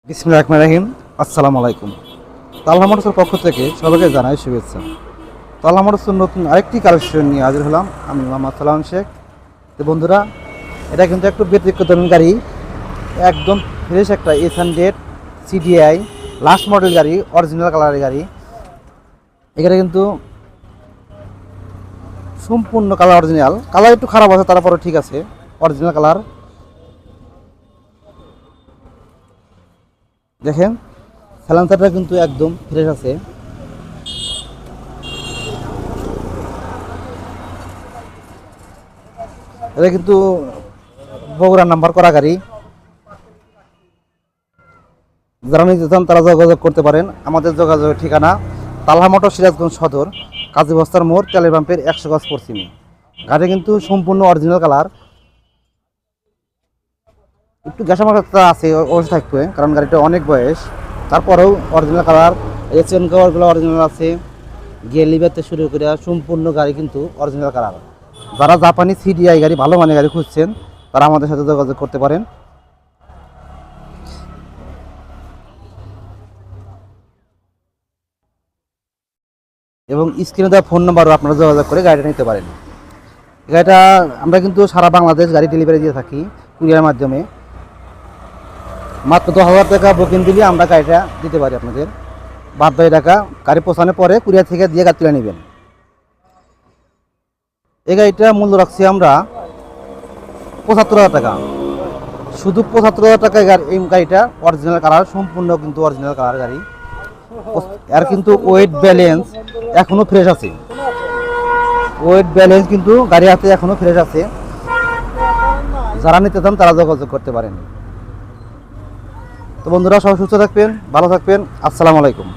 বিসমিল্লাহির রহমানির রহিম। আসসালামু আলাইকুম। তালহা মোটরসের পক্ষ থেকে সবাইকে জানাই শুভেচ্ছা। তালহা মোটরসের নতুন আরেকটি কালেকশন নিয়ে হাজির হলাম আমি মোহাম্মদ সালাম শেখ। তো বন্ধুরা, এটা কিন্তু একটু ব্যতিক্রম গাড়ি, একদম ফ্রেশ একটা S100 CDI লাস্ট মডেল গাড়ি, অরিজিনাল কালারের গাড়ি। এখানে কিন্তু সম্পূর্ণ কালার অরিজিনাল, কালার একটু খারাপ আছে তারপরে ঠিক আছে, অরিজিনাল কালার। দেখেন সাইলেন্সারটা কিন্তু একদম ফ্রেশ আছে। এটা কিন্তু বগুড়া নাম্বার করা গাড়ি। যারা নিতে চান তারা যোগাযোগ করতে পারেন। আমাদের যোগাযোগের ঠিকানা তালহা মোটর, সিরাজগঞ্জ সদর, কাজী বস্তার মোড়, তেলের পাম্পের 100 গজ পশ্চিমে। গাড়ি কিন্তু সম্পূর্ণ অরিজিনাল কালার। একটু গ্যাসামাটা আছে, অবশ্যই থাকবে, কারণ গাড়িটা অনেক বয়স। তারপরেও অরিজিনাল কালার। এই চেন কভারগুলো অরিজিনাল আছে, গিয়ার লিভারতে শুরু করে সম্পূর্ণ গাড়ি কিন্তু অরিজিনাল কালার। যারা জাপানি CDI গাড়ি, ভালো মানের গাড়ি খুঁজছেন, তারা আমাদের সাথে যোগাযোগ করতে পারেন। এবং স্ক্রিনে দেওয়া ফোন নাম্বারও আপনারা যোগাযোগ করে গাড়িটা নিতে পারেন। গাড়িটা আমরা কিন্তু সারা বাংলাদেশ গাড়ি ডেলিভারি দিয়ে থাকি কুরিয়ার মাধ্যমে। মাত্র 10,000 টাকা বুকিং দিলে আমরা গাড়িটা দিতে পারি আপনাদের। বাদ বাকি টাকা গাড়ি পৌঁছানোর পরে কুরিয়ার থেকে দিয়ে গাড়ি তুলে নেবেন। এই গাড়িটা মূল্য রাখছি আমরা 75,000 টাকা, শুধু 75,000 টাকায় এই গাড়িটা অরিজিনাল কালার, সম্পূর্ণ কিন্তু অরিজিনাল কালার গাড়ি। আর কিন্তু ওয়েট ব্যালেন্স এখনো ফ্রেশ আছে, ওয়েট ব্যালেন্স কিন্তু গাড়ি হাতে এখনো ফ্রেশ আছে। যারা নিতে চান তারা যোগাযোগ করতে পারেন। তো বন্ধুরা, সবাই সুস্থ থাকবেন, ভালো থাকবেন। আসসালামু আলাইকুম।